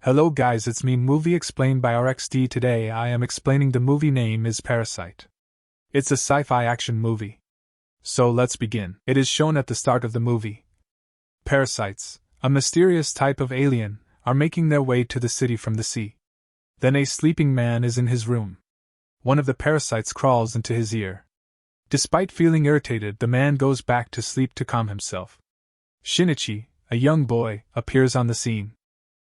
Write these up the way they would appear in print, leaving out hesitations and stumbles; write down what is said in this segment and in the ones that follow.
Hello guys, it's me Movie Explained by RXD. Today I am explaining the movie name is Parasyte. It's a sci-fi action movie. So let's begin. It is shown at the start of the movie. Parasites, a mysterious type of alien, are making their way to the city from the sea. Then a sleeping man is in his room. One of the parasites crawls into his ear. Despite feeling irritated, the man goes back to sleep to calm himself. Shinichi, a young boy, appears on the scene.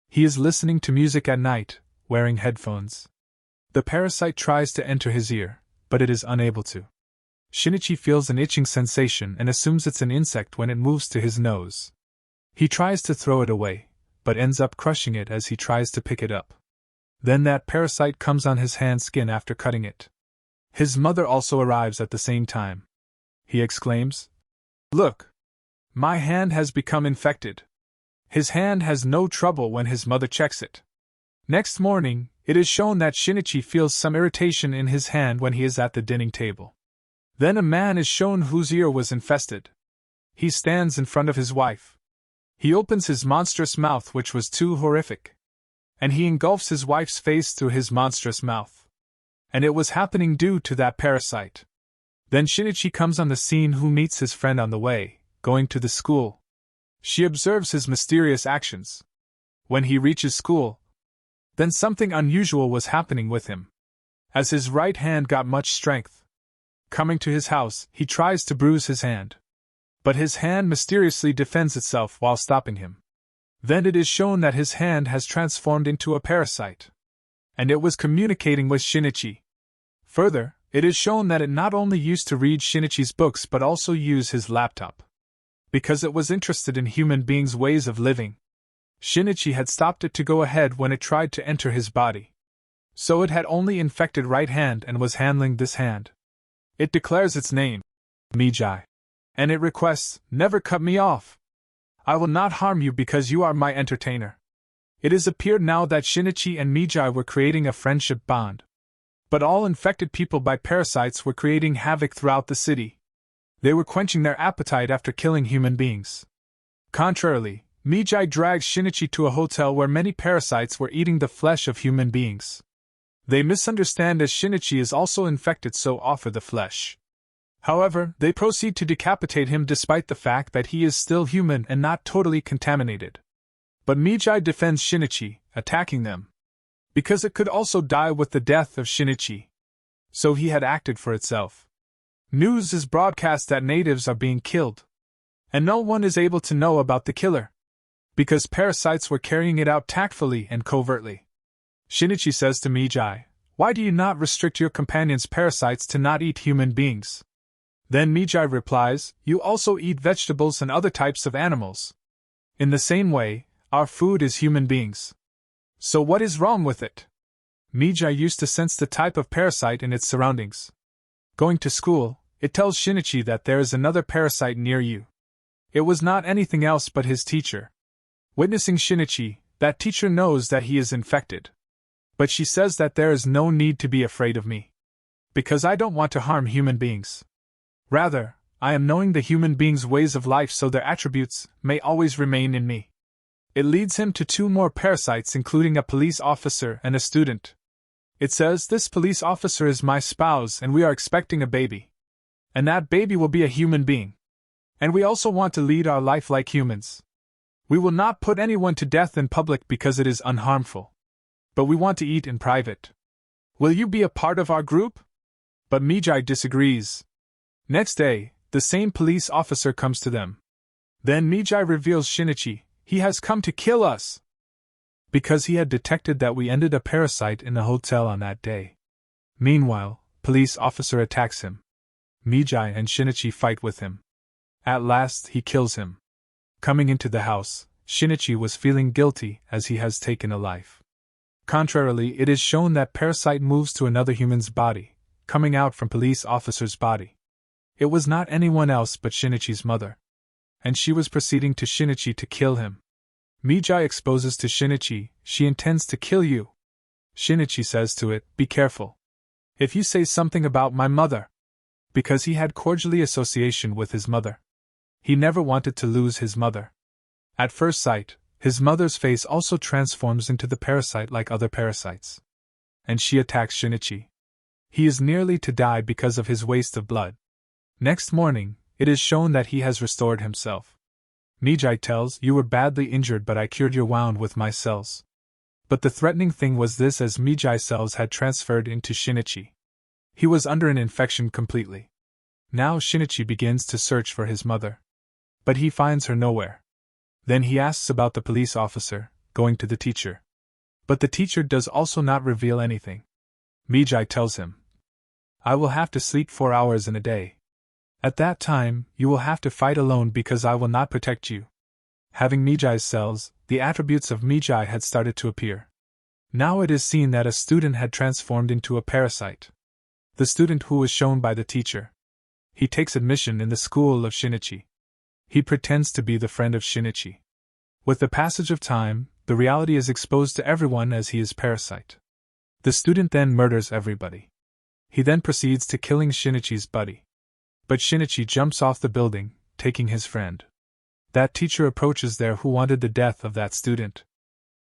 He is listening to music at night, wearing headphones. The parasite tries to enter his ear, but it is unable to. Shinichi feels an itching sensation and assumes it's an insect when it moves to his nose. He tries to throw it away, but ends up crushing it as he tries to pick it up. Then that parasite comes on his hand skin after cutting it. His mother also arrives at the same time. He exclaims, "Look! My hand has become infected." His hand has no trouble when his mother checks it. Next morning, it is shown that Shinichi feels some irritation in his hand when he is at the dining table. Then a man is shown whose ear was infested. He stands in front of his wife. He opens his monstrous mouth, which was too horrific. And he engulfs his wife's face through his monstrous mouth. And it was happening due to that parasite. Then Shinichi comes on the scene, who meets his friend on the way, going to the school. She observes his mysterious actions. When he reaches school, then something unusual was happening with him. As his right hand got much strength. Coming to his house, he tries to bruise his hand. But his hand mysteriously defends itself while stopping him. Then it is shown that his hand has transformed into a parasite. And it was communicating with Shinichi. Further, it is shown that it not only used to read Shinichi's books but also use his laptop. Because it was interested in human beings' ways of living. Shinichi had stopped it to go ahead when it tried to enter his body. So it had only infected right hand and was handling this hand. It declares its name, Migi. And it requests, "Never cut me off. I will not harm you because you are my entertainer." It has appeared now that Shinichi and Migi were creating a friendship bond. But all infected people by parasites were creating havoc throughout the city. They were quenching their appetite after killing human beings. Contrarily, Migi drags Shinichi to a hotel where many parasites were eating the flesh of human beings. They misunderstand as Shinichi is also infected, so offer the flesh. However, they proceed to decapitate him despite the fact that he is still human and not totally contaminated. But Migi defends Shinichi, attacking them. Because it could also die with the death of Shinichi. So he had acted for itself. News is broadcast that natives are being killed. And no one is able to know about the killer. Because parasites were carrying it out tactfully and covertly. Shinichi says to Migi, "Why do you not restrict your companion's parasites to not eat human beings?" Then Migi replies, "You also eat vegetables and other types of animals. In the same way, our food is human beings. So what is wrong with it?" Migi used to sense the type of parasite in its surroundings. Going to school, it tells Shinichi that there is another parasite near you. It was not anything else but his teacher. Witnessing Shinichi, that teacher knows that he is infected. But she says that there is no need to be afraid of me. Because I don't want to harm human beings. Rather, I am knowing the human beings' ways of life so their attributes may always remain in me. It leads him to two more parasites, including a police officer and a student. It says, "This police officer is my spouse and we are expecting a baby. And that baby will be a human being. And we also want to lead our life like humans. We will not put anyone to death in public because it is unharmful. But we want to eat in private. Will you be a part of our group?" But Migi disagrees. Next day, the same police officer comes to them. Then Migi reveals Shinichi, "He has come to kill us." Because he had detected that we ended a parasite in the hotel on that day. Meanwhile, police officer attacks him. Migi and Shinichi fight with him. At last, he kills him. Coming into the house, Shinichi was feeling guilty as he has taken a life. Contrarily, it is shown that parasite moves to another human's body, coming out from police officer's body. It was not anyone else but Shinichi's mother. And she was proceeding to Shinichi to kill him. Migi exposes to Shinichi, "She intends to kill you." Shinichi says to it, "Be careful. If you say something about my mother." Because he had cordially association with his mother. He never wanted to lose his mother. At first sight, His mother's face also transforms into the parasite like other parasites. And she attacks Shinichi. He is nearly to die because of his waste of blood. Next morning, it is shown that he has restored himself. Migi tells, "You were badly injured, but I cured your wound with my cells." But the threatening thing was this, as Migi's cells had transferred into Shinichi. He was under an infection completely. Now Shinichi begins to search for his mother. But he finds her nowhere. Then he asks about the police officer, going to the teacher. But the teacher does also not reveal anything. Migi tells him, "I will have to sleep 4 hours in a day. At that time, you will have to fight alone because I will not protect you." Having Migi's cells, the attributes of Migi had started to appear. Now it is seen that a student had transformed into a parasite. The student who was shown by the teacher. He takes admission in the school of Shinichi. He pretends to be the friend of Shinichi. With the passage of time, the reality is exposed to everyone as he is parasite. The student then murders everybody. He then proceeds to killing Shinichi's buddy. But Shinichi jumps off the building, taking his friend. That teacher approaches there who wanted the death of that student.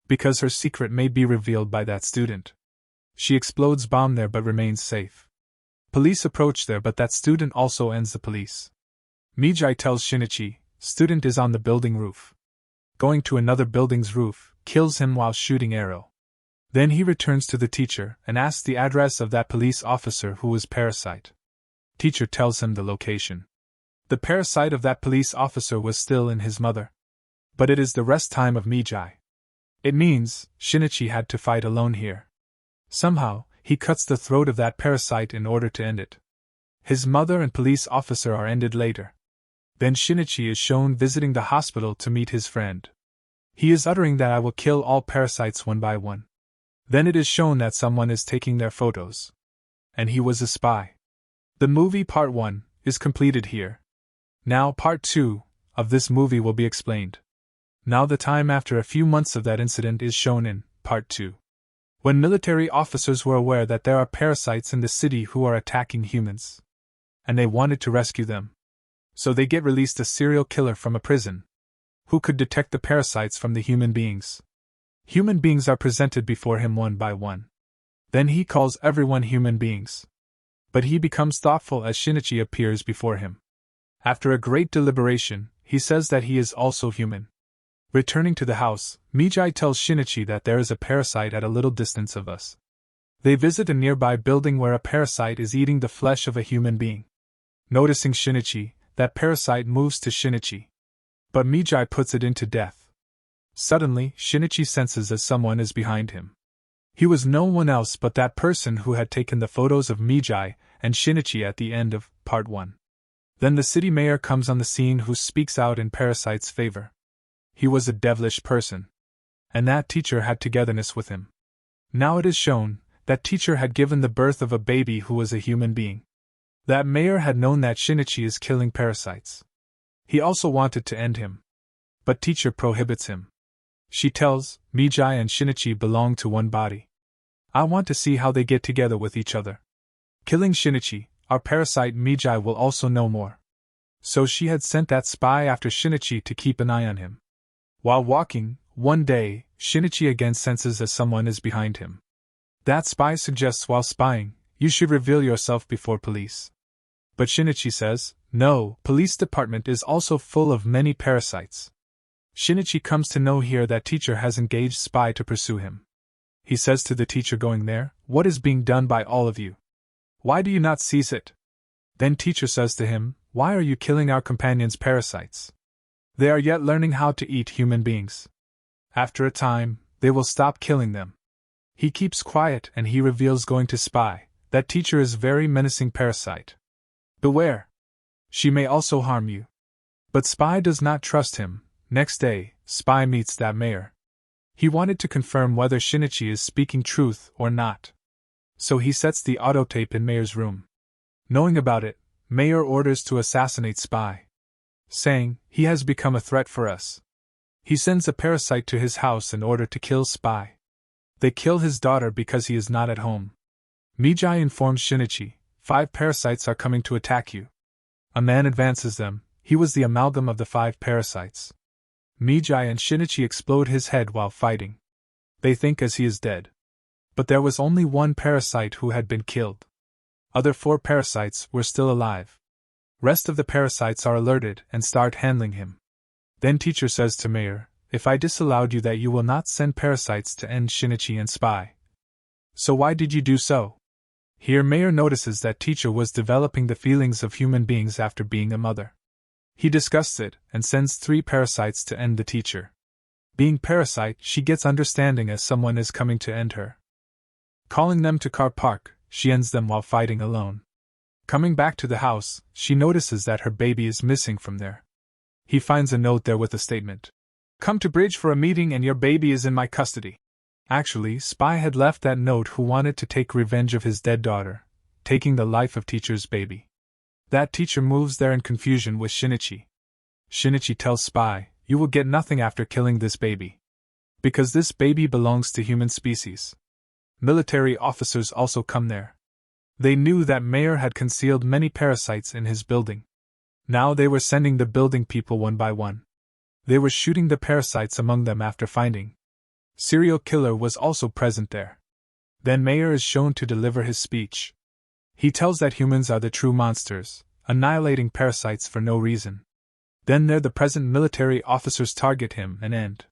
Because her secret may be revealed by that student. She explodes bomb there but remains safe. Police approach there but that student also ends the police. Migi tells Shinichi, "Student is on the building roof." Going to another building's roof, kills him while shooting arrow. Then he returns to the teacher and asks the address of that police officer who was parasite. Teacher tells him the location. The parasite of that police officer was still in his mother. But it is the rest time of Migi. It means Shinichi had to fight alone here. Somehow, he cuts the throat of that parasite in order to end it. His mother and police officer are ended later. Then Shinichi is shown visiting the hospital to meet his friend. He is uttering that I will kill all parasites one by one. Then it is shown that someone is taking their photos. And he was a spy. The movie Part 1 is completed here. Now Part 2 of this movie will be explained. Now the time after a few months of that incident is shown in Part 2. When military officers were aware that there are parasites in the city who are attacking humans. And they wanted to rescue them. So they get released a serial killer from a prison. Who could detect the parasites from the human beings. Human beings are presented before him one by one. Then he calls everyone human beings. But he becomes thoughtful as Shinichi appears before him. After a great deliberation, he says that he is also human. Returning to the house, Migi tells Shinichi that there is a parasite at a little distance of us. They visit a nearby building where a parasite is eating the flesh of a human being. Noticing Shinichi, that parasite moves to Shinichi. But Migi puts it into death. Suddenly, Shinichi senses that someone is behind him. He was no one else but that person who had taken the photos of Migi and Shinichi at the end of Part 1. Then the city mayor comes on the scene who speaks out in Parasite's favor. He was a devilish person. And that teacher had togetherness with him. Now it is shown that teacher had given the birth of a baby who was a human being. That mayor had known that Shinichi is killing parasites. He also wanted to end him. But teacher prohibits him. She tells, Migi and Shinichi belong to one body. I want to see how they get together with each other. Killing Shinichi, our parasite Migi will also know more. So she had sent that spy after Shinichi to keep an eye on him. While walking, one day, Shinichi again senses that someone is behind him. That spy suggests while spying, you should reveal yourself before police. But Shinichi says, no, police department is also full of many parasites. Shinichi comes to know here that teacher has engaged spy to pursue him. He says to the teacher going there, what is being done by all of you? Why do you not seize it? Then teacher says to him, why are you killing our companions' parasites? They are yet learning how to eat human beings. After a time, they will stop killing them. He keeps quiet and he reveals going to spy, that teacher is very menacing parasite. Beware! She may also harm you. But spy does not trust him. Next day, spy meets that mayor. He wanted to confirm whether Shinichi is speaking truth or not. So he sets the autotape in mayor's room. Knowing about it, mayor orders to assassinate spy. Saying, he has become a threat for us. He sends a parasite to his house in order to kill spy. They kill his daughter because he is not at home. Migi informs Shinichi, 5 parasites are coming to attack you. A man advances them, he was the amalgam of the 5 parasites. Migi and Shinichi explode his head while fighting. They think as he is dead. But there was only one parasite who had been killed. Other 4 parasites were still alive. Rest of the parasites are alerted and start handling him. Then teacher says to Mayor, "If I disallowed you that you will not send parasites to end Shinichi and Spy. So why did you do so?" Here Mayor notices that teacher was developing the feelings of human beings after being a mother. He discusses it and sends 3 parasites to end the teacher. Being Parasite, she gets understanding as someone is coming to end her. Calling them to car park, she ends them while fighting alone. Coming back to the house, she notices that her baby is missing from there. He finds a note there with a statement. "Come to Bridge for a meeting and your baby is in my custody." Actually, Spy had left that note who wanted to take revenge of his dead daughter, taking the life of teacher's baby. That teacher moves there in confusion with Shinichi. Shinichi tells Spy, "You will get nothing after killing this baby. Because this baby belongs to human species." Military officers also come there. They knew that Mayor had concealed many parasites in his building. Now they were sending the building people one by one. They were shooting the parasites among them after finding. Serial killer was also present there. Then Mayor is shown to deliver his speech. He tells that humans are the true monsters, annihilating parasites for no reason. Then the present military officers target him and end.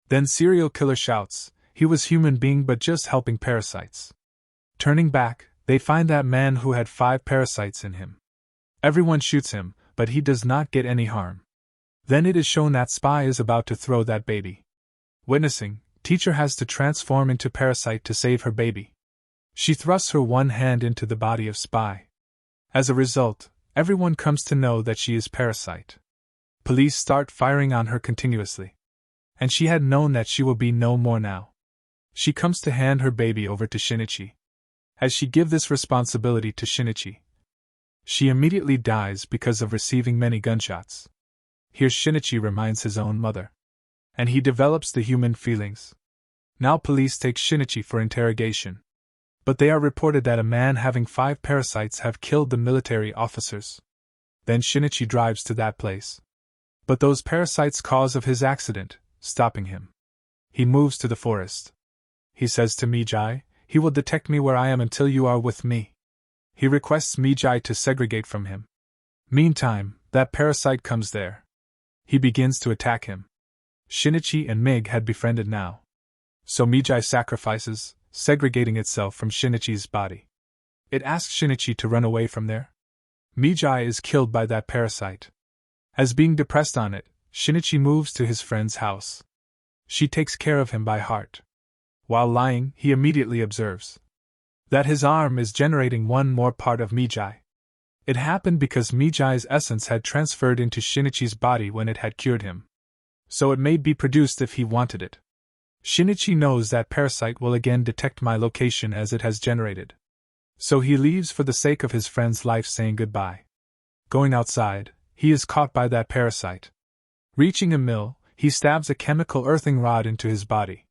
Then serial killer shouts, he was human being but just helping parasites. Turning back, they find that man who had 5 parasites in him. Everyone shoots him, but he does not get any harm. Then it is shown that Spy is about to throw that baby. Witnessing, teacher has to transform into Parasite to save her baby. She thrusts her one hand into the body of Spy. As a result, everyone comes to know that she is Parasite. Police start firing on her continuously. And she had known that she will be no more now. She comes to hand her baby over to Shinichi. As she gives this responsibility to Shinichi, she immediately dies because of receiving many gunshots. Here Shinichi reminds his own mother. And he develops the human feelings. Now police take Shinichi for interrogation. But they are reported that a man having 5 parasites have killed the military officers. Then Shinichi drives to that place. But those parasites cause of his accident, stopping him. He moves to the forest. He says to Migi, he will detect me where I am until you are with me. He requests Migi to segregate from him. Meantime, that parasite comes there. He begins to attack him. Shinichi and Mig had befriended now. So Migi sacrifices, segregating itself from Shinichi's body. It asks Shinichi to run away from there. Migi is killed by that parasite. As being depressed on it, Shinichi moves to his friend's house. She takes care of him by heart. While lying, he immediately observes that his arm is generating one more part of Migi. It happened because Migi's essence had transferred into Shinichi's body when it had cured him. So it may be produced if he wanted it. Shinichi knows that parasite will again detect my location as it has generated. So he leaves for the sake of his friend's life, saying goodbye. Going outside, he is caught by that parasite. Reaching a mill, he stabs a chemical earthing rod into his body.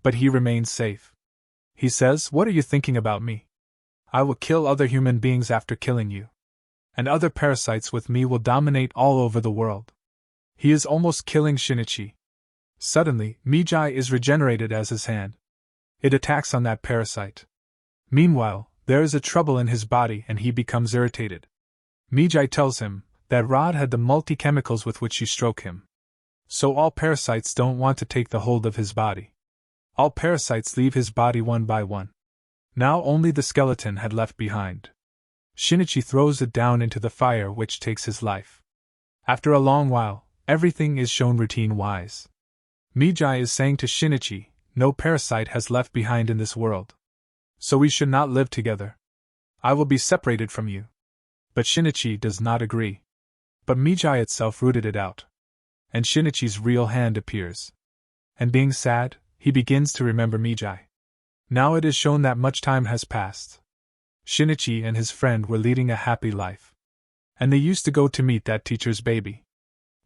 But he remains safe. He says, "What are you thinking about me? I will kill other human beings after killing you. And other parasites with me will dominate all over the world." He is almost killing Shinichi. Suddenly, Migi is regenerated as his hand. It attacks on that parasite. Meanwhile, there is a trouble in his body and he becomes irritated. Migi tells him that rod had the multi-chemicals with which you stroke him. So all parasites don't want to take the hold of his body. All parasites leave his body one by one. Now only the skeleton had left behind. Shinichi throws it down into the fire, which takes his life. After a long while, everything is shown routine-wise. Migi is saying to Shinichi, "No parasite has left behind in this world. So we should not live together. I will be separated from you." But Shinichi does not agree. But Migi itself rooted it out. And Shinichi's real hand appears. And being sad, he begins to remember Migi. Now it is shown that much time has passed. Shinichi and his friend were leading a happy life. And they used to go to meet that teacher's baby.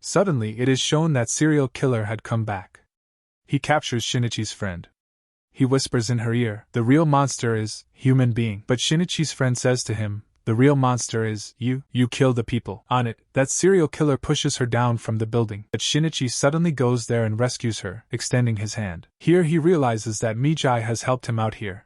Suddenly it is shown that serial killer had come back. He captures Shinichi's friend. He whispers in her ear, "The real monster is human being." But Shinichi's friend says to him, The real monster is you. You kill the people. On it, that serial killer pushes her down from the building, but Shinichi suddenly goes there and rescues her, extending his hand. Here he realizes that Migi has helped him out here.